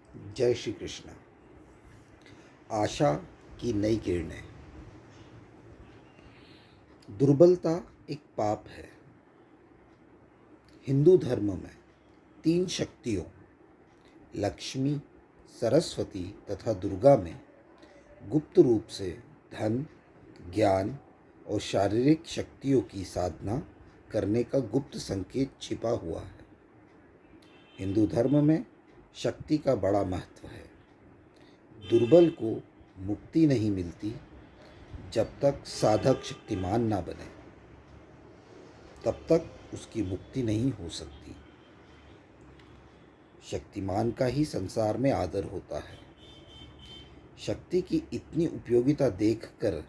जय श्री कृष्ण। आशा की नई किरणें। दुर्बलता एक पाप है। हिंदू धर्म में 3 शक्तियों लक्ष्मी, सरस्वती तथा दुर्गा में गुप्त रूप से धन, ज्ञान और शारीरिक शक्तियों की साधना करने का गुप्त संकेत छिपा हुआ है। हिंदू धर्म में शक्ति का बड़ा महत्व है। दुर्बल को मुक्ति नहीं मिलती जब तक साधक शक्तिमान ना बने, तब तक उसकी मुक्ति नहीं हो सकती। शक्तिमान का ही संसार में आदर होता है। शक्ति की इतनी उपयोगिता देखकर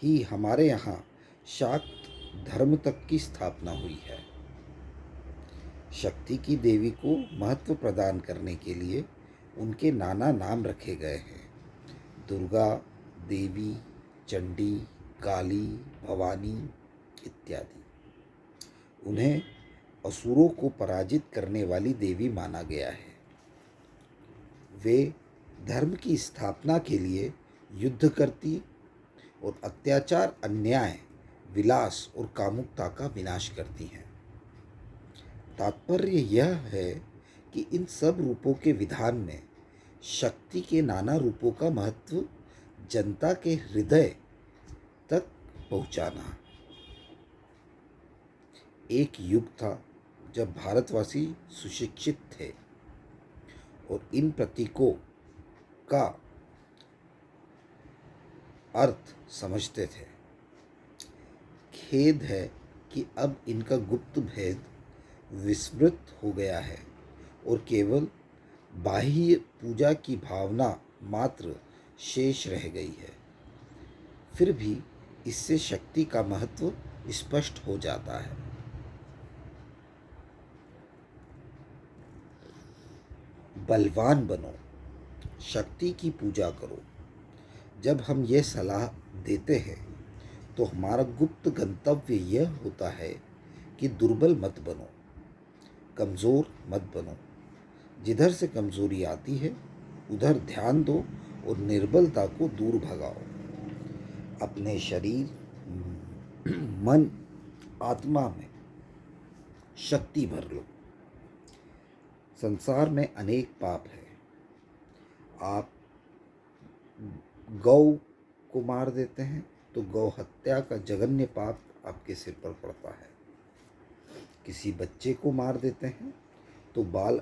ही हमारे यहाँ शाक्त धर्म तक की स्थापना हुई है। शक्ति की देवी को महत्व प्रदान करने के लिए उनके नाना नाम रखे गए हैं। दुर्गा, देवी, चंडी, काली, भवानी इत्यादि। उन्हें असुरों को पराजित करने वाली देवी माना गया है। वे धर्म की स्थापना के लिए युद्ध करती और अत्याचार, अन्याय, विलास और कामुकता का विनाश करती हैं। तात्पर्य यह है कि इन सब रूपों के विधान में शक्ति के नाना रूपों का महत्व जनता के हृदय तक पहुंचाना। एक युग था जब भारतवासी सुशिक्षित थे और इन प्रतीकों का अर्थ समझते थे। खेद है कि अब इनका गुप्त भेद विस्मृत हो गया है और केवल बाह्य पूजा की भावना मात्र शेष रह गई है। फिर भी इससे शक्ति का महत्व स्पष्ट हो जाता है। बलवान बनो, शक्ति की पूजा करो। जब हम ये सलाह देते हैं तो हमारा गुप्त गंतव्य यह होता है कि दुर्बल मत बनो, कमज़ोर मत बनो। जिधर से कमज़ोरी आती है उधर ध्यान दो और निर्बलता को दूर भगाओ। अपने शरीर, मन, आत्मा में शक्ति भर लो। संसार में अनेक पाप है। आप गौ को मार देते हैं तो गौ हत्या का जघन्य पाप आपके सिर पर पड़ता है। किसी बच्चे को मार देते हैं तो बाल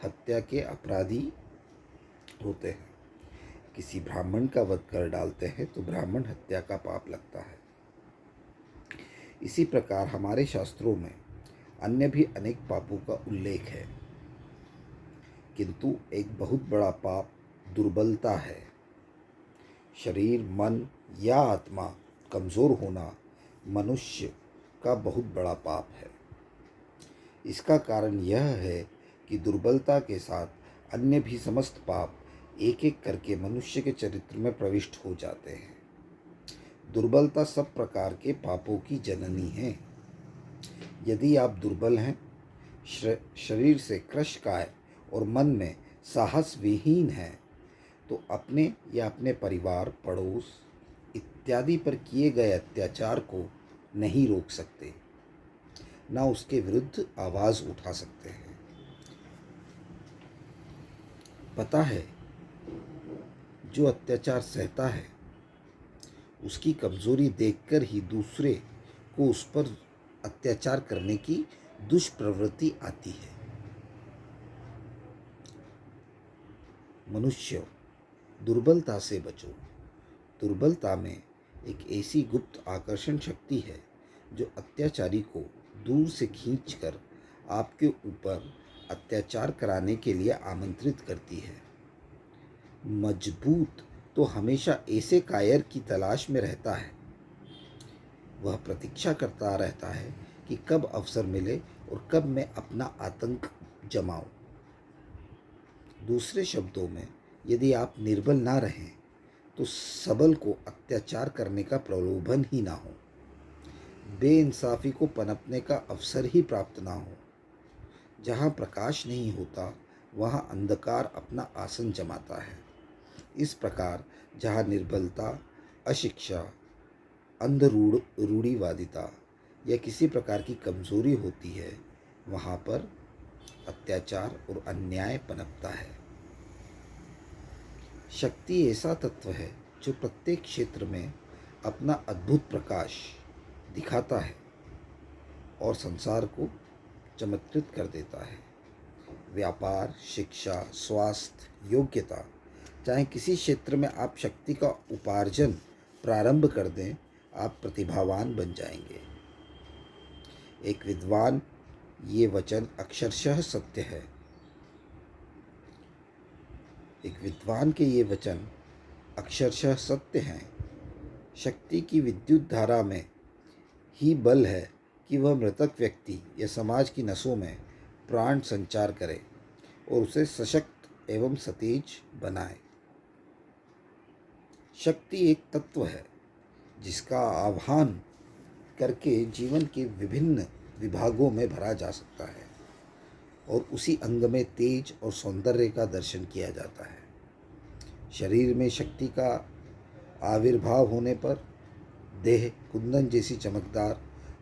हत्या के अपराधी होते हैं। किसी ब्राह्मण का वध कर डालते हैं तो ब्राह्मण हत्या का पाप लगता है। इसी प्रकार हमारे शास्त्रों में अन्य भी अनेक पापों का उल्लेख है, किंतु एक बहुत बड़ा पाप दुर्बलता है। शरीर, मन या आत्मा कमज़ोर होना मनुष्य का बहुत बड़ा पाप है। इसका कारण यह है कि दुर्बलता के साथ अन्य भी समस्त पाप एक एक करके मनुष्य के चरित्र में प्रविष्ट हो जाते हैं। दुर्बलता सब प्रकार के पापों की जननी है। यदि आप दुर्बल हैं, शरीर से कृशकाय और मन में साहस विहीन हैं, तो अपने या अपने परिवार, पड़ोस इत्यादि पर किए गए अत्याचार को नहीं रोक सकते, ना उसके विरुद्ध आवाज़ उठा सकते हैं। पता है, जो अत्याचार सहता है उसकी कमज़ोरी देखकर ही दूसरे को उस पर अत्याचार करने की दुष्प्रवृत्ति आती है। मनुष्य, दुर्बलता से बचो। दुर्बलता में एक ऐसी गुप्त आकर्षण शक्ति है जो अत्याचारी को दूर से खींचकर आपके ऊपर अत्याचार कराने के लिए आमंत्रित करती है। मजबूत तो हमेशा ऐसे कायर की तलाश में रहता है। वह प्रतीक्षा करता रहता है कि कब अवसर मिले और कब मैं अपना आतंक जमाऊं। दूसरे शब्दों में, यदि आप निर्बल ना रहें तो सबल को अत्याचार करने का प्रलोभन ही ना हो, बेइंसाफी को पनपने का अवसर ही प्राप्त ना हो। जहाँ प्रकाश नहीं होता वहाँ अंधकार अपना आसन जमाता है। इस प्रकार जहाँ निर्बलता, अशिक्षा, रूढ़िवादिता या किसी प्रकार की कमजोरी होती है, वहाँ पर अत्याचार और अन्याय पनपता है। शक्ति ऐसा तत्व है जो प्रत्येक क्षेत्र में अपना अद्भुत प्रकाश दिखाता है और संसार को चमत्कृत कर देता है। व्यापार, शिक्षा, स्वास्थ्य, योग्यता, चाहे किसी क्षेत्र में आप शक्ति का उपार्जन प्रारंभ कर दें, आप प्रतिभावान बन जाएंगे। एक विद्वान ये वचन अक्षरशः सत्य है। एक विद्वान के ये वचन अक्षरशः सत्य हैं। शक्ति की विद्युत धारा में ही बल है कि वह मृतक व्यक्ति या समाज की नसों में प्राण संचार करे और उसे सशक्त एवं सतेज बनाए। शक्ति एक तत्व है जिसका आह्वान करके जीवन के विभिन्न विभागों में भरा जा सकता है और उसी अंग में तेज और सौंदर्य का दर्शन किया जाता है। शरीर में शक्ति का आविर्भाव होने पर देह कुंदन जैसी चमकदार,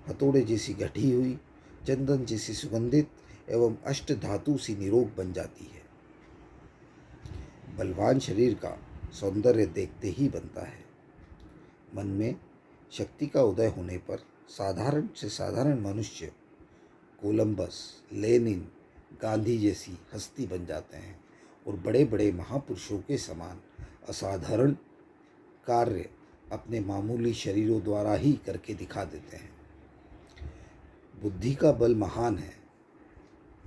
हथौड़े जैसी गठी हुई, चंदन जैसी सुगंधित एवं अष्ट धातु सी निरोग बन जाती है। बलवान शरीर का सौंदर्य देखते ही बनता है। मन में शक्ति का उदय होने पर साधारण से साधारण मनुष्य कोलंबस, लेनिन, गांधी जैसी हस्ती बन जाते हैं और बड़े बड़े महापुरुषों के समान असाधारण कार्य अपने मामूली शरीरों द्वारा ही करके दिखा देते हैं। बुद्धि का बल महान है।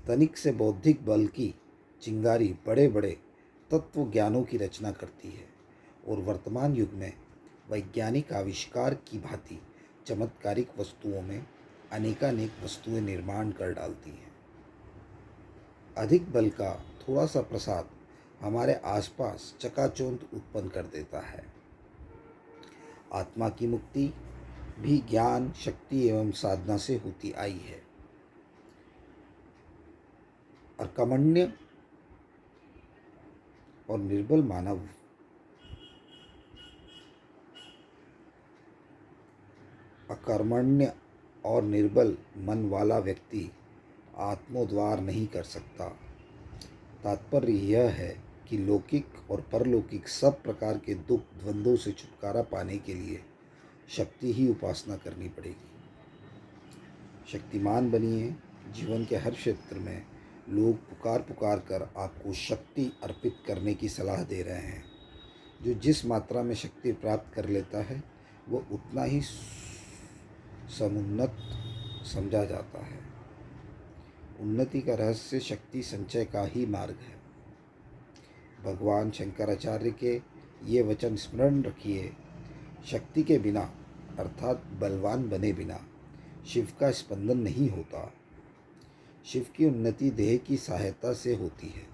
तनिक से बौद्धिक बल की चिंगारी बड़े बड़े तत्व ज्ञानों की रचना करती है और वर्तमान युग में वैज्ञानिक आविष्कार की भांति चमत्कारिक वस्तुओं में अनेकानेक वस्तुएं निर्माण कर डालती हैं। अधिक बल का थोड़ा सा प्रसाद हमारे आसपास चकाचौंध उत्पन्न कर देता है। आत्मा की मुक्ति भी ज्ञान, शक्ति एवं साधना से होती आई है। अकर्मण्य और निर्बल मानव अकर्मण्य और निर्बल मन वाला व्यक्ति आत्मोद्धार नहीं कर सकता। तात्पर्य यह है कि लौकिक और परलौकिक सब प्रकार के दुख द्वंद्वों से छुटकारा पाने के लिए शक्ति ही उपासना करनी पड़ेगी। शक्तिमान बनिए। जीवन के हर क्षेत्र में लोग पुकार पुकार कर आपको शक्ति अर्पित करने की सलाह दे रहे हैं। जो जिस मात्रा में शक्ति प्राप्त कर लेता है वो उतना ही समुन्नत समझा जाता है। उन्नति का रहस्य शक्ति संचय का ही मार्ग है। भगवान शंकराचार्य के ये वचन स्मरण रखिए। शक्ति के बिना अर्थात बलवान बने बिना शिव का स्पंदन नहीं होता। शिव की उन्नति देह की सहायता से होती है।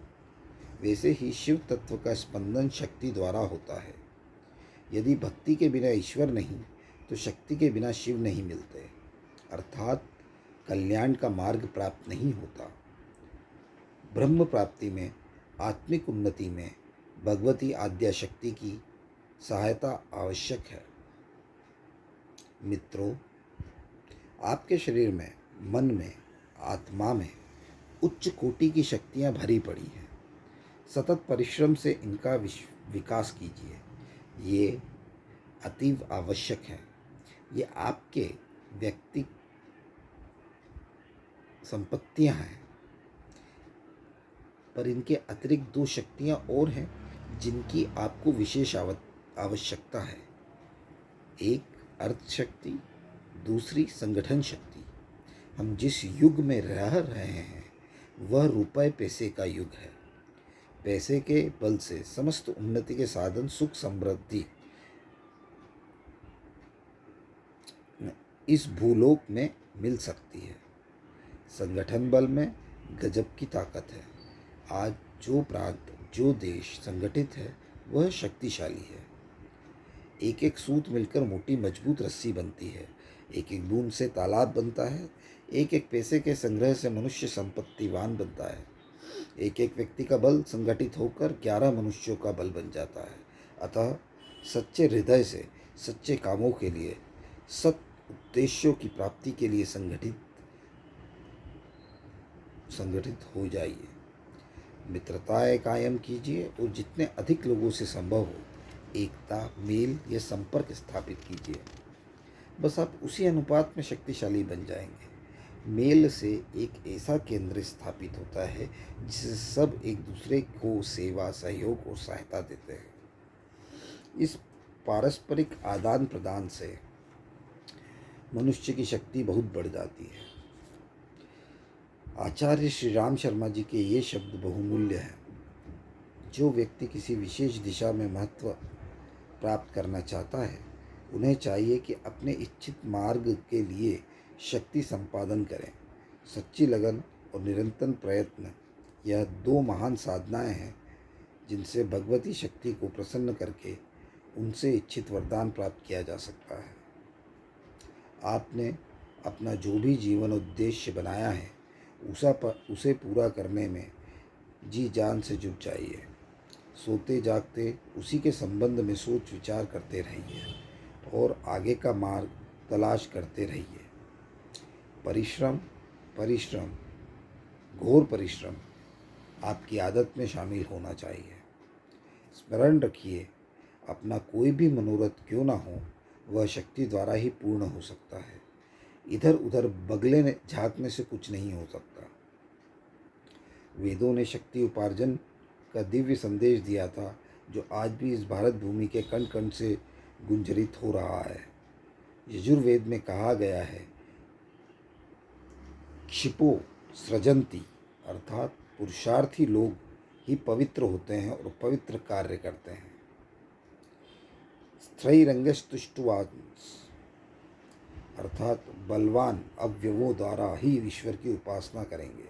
वैसे ही शिव तत्व का स्पंदन शक्ति द्वारा होता है। यदि भक्ति के बिना ईश्वर नहीं तो शक्ति के बिना शिव नहीं मिलते, अर्थात कल्याण का मार्ग प्राप्त नहीं होता। ब्रह्म प्राप्ति में, आत्मिक उन्नति में भगवती आद्या शक्ति की सहायता आवश्यक है। मित्रों, आपके शरीर में, मन में, आत्मा में उच्च कोटि की शक्तियाँ भरी पड़ी हैं। सतत परिश्रम से इनका विकास कीजिए। ये अतीव आवश्यक है। ये आपके व्यक्ति संपत्तियां हैं, पर इनके अतिरिक्त दो शक्तियां और हैं जिनकी आपको विशेष आवश्यकता है। एक अर्थ शक्ति, दूसरी संगठन शक्ति। हम जिस युग में रह रहे हैं वह रुपए पैसे का युग है। पैसे के बल से समस्त उन्नति के साधन, सुख समृद्धि इस भूलोक में मिल सकती है। संगठन बल में गजब की ताकत है। आज जो प्रांत, जो देश संगठित है वह शक्तिशाली है। एक एक सूत मिलकर मोटी मजबूत रस्सी बनती है। एक एक बूंद से तालाब बनता है। एक एक पैसे के संग्रह से मनुष्य संपत्तिवान बनता है। एक एक व्यक्ति का बल संगठित होकर 11 मनुष्यों का बल बन जाता है। अतः सच्चे हृदय से सच्चे कामों के लिए, सत उद्देश्यों की प्राप्ति के लिए संगठित हो जाइए। मित्रताएं कायम कीजिए और जितने अधिक लोगों से संभव हो एकता, मेल या संपर्क स्थापित कीजिए। बस आप उसी अनुपात में शक्तिशाली बन जाएंगे। मेल से एक ऐसा केंद्र स्थापित होता है जिससे सब एक दूसरे को सेवा, सहयोग और सहायता देते हैं। इस पारस्परिक आदान प्रदान से मनुष्य की शक्ति बहुत बढ़ जाती है। आचार्य श्री राम शर्मा जी के ये शब्द बहुमूल्य हैं। जो व्यक्ति किसी विशेष दिशा में महत्व प्राप्त करना चाहता है उन्हें चाहिए कि अपने इच्छित मार्ग के लिए शक्ति संपादन करें। सच्ची लगन और निरंतर प्रयत्न, यह 2 महान साधनाएं हैं जिनसे भगवती शक्ति को प्रसन्न करके उनसे इच्छित वरदान प्राप्त किया जा सकता है। आपने अपना जो भी जीवन उद्देश्य बनाया है उसे पूरा करने में जी जान से जुट जाइए। सोते जागते उसी के संबंध में सोच विचार करते रहिए और आगे का मार्ग तलाश करते रहिए। परिश्रम, परिश्रम, घोर परिश्रम आपकी आदत में शामिल होना चाहिए। स्मरण रखिए, अपना कोई भी मनोरथ क्यों ना हो वह शक्ति द्वारा ही पूर्ण हो सकता है। इधर उधर बगले झांकने से कुछ नहीं हो सकता। वेदों ने शक्ति उपार्जन का दिव्य संदेश दिया था जो आज भी इस भारत भूमि के कण कण से गुंजरित हो रहा है। यजुर्वेद में कहा गया है, क्षिपो सृजन्ति, अर्थात पुरुषार्थी लोग ही पवित्र होते हैं और पवित्र कार्य करते हैं। स्त्रैरंगस्तुष्टवान्, अर्थात बलवान अव्यवों द्वारा ही ईश्वर की उपासना करेंगे।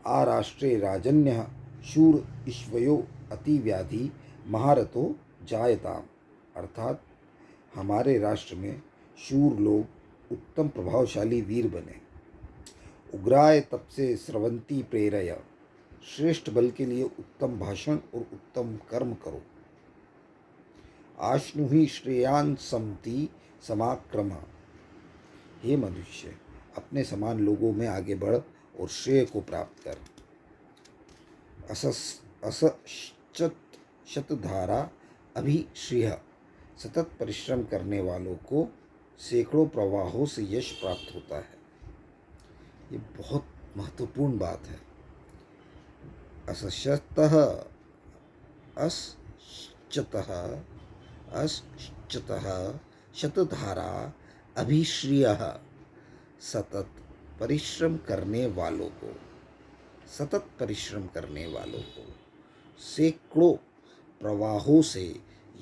आराष्ट्रे राजन्य शूर ईश्वयो अति व्याधि महारथो जायताम, अर्थात हमारे राष्ट्र में शूर लोग उत्तम प्रभावशाली वीर बने। उग्राय तपसे स्रवंती प्रेरय, श्रेष्ठ बल के लिए उत्तम भाषण और उत्तम कर्म करो। आश्नुहि श्रेयान समति समाक्रम, हे मनुष्य अपने समान लोगों में आगे बढ़ और श्रेय को प्राप्त कर। असश्चत शतधारा अभिश्रिय, सतत परिश्रम करने वालों को सैकड़ों प्रवाहों से यश प्राप्त होता है। ये बहुत महत्वपूर्ण बात है। असश्चतः शतधारा अभिश्रियः, सतत परिश्रम करने वालों को, सतत परिश्रम करने वालों को सैकड़ों प्रवाहों से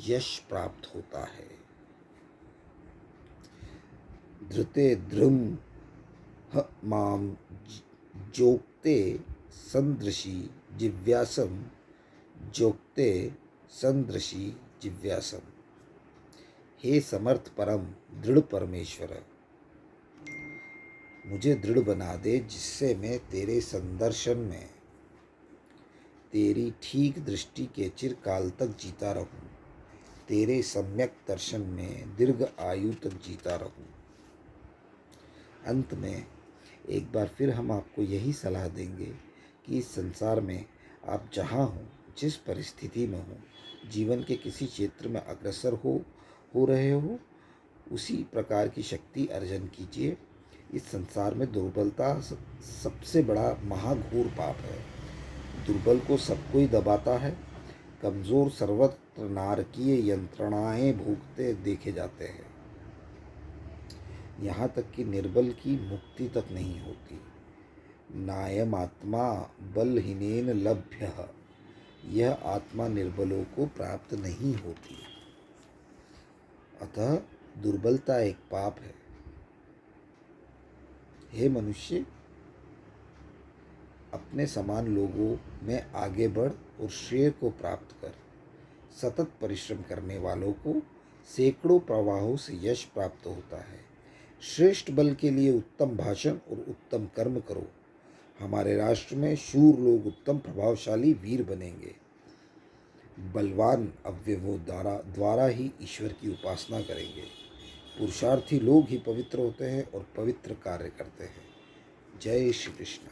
यश प्राप्त होता है। धृते ध्रुम माम जोक्ते संदृशी जिव्यासम, जोक्ते संदृशी जिव्यासम, हे समर्थ परम दृढ़ परमेश्वर, मुझे दृढ़ बना दे जिससे मैं तेरे संदर्शन में, तेरी ठीक दृष्टि के चिरकाल तक जीता रहूं, तेरे सम्यक दर्शन में दीर्घ आयु तक जीता रहूं। अंत में एक बार फिर हम आपको यही सलाह देंगे कि इस संसार में आप जहाँ हों, जिस परिस्थिति में हो, जीवन के किसी क्षेत्र में अग्रसर हो रहे हो, उसी प्रकार की शक्ति अर्जन कीजिए। इस संसार में दुर्बलता सबसे बड़ा महाघोर पाप है। दुर्बल को सब कोई दबाता है। कमज़ोर सर्वत्र नारकीय यंत्रणाएं भोगते देखे जाते हैं। यहाँ तक कि निर्बल की मुक्ति तक नहीं होती। नायम आत्मा बलहीनेन लभ्यः, यह आत्मा निर्बलों को प्राप्त नहीं होती। अतः दुर्बलता एक पाप है। हे मनुष्य, अपने समान लोगों में आगे बढ़ और श्रेय को प्राप्त कर। सतत परिश्रम करने वालों को सैकड़ों प्रवाहों से यश प्राप्त होता है। श्रेष्ठ बल के लिए उत्तम भाषण और उत्तम कर्म करो। हमारे राष्ट्र में शूर लोग उत्तम प्रभावशाली वीर बनेंगे। बलवान अव्यवों द्वारा ही ईश्वर की उपासना करेंगे। पुरुषार्थी लोग ही पवित्र होते हैं और पवित्र कार्य करते हैं। जय श्री कृष्ण।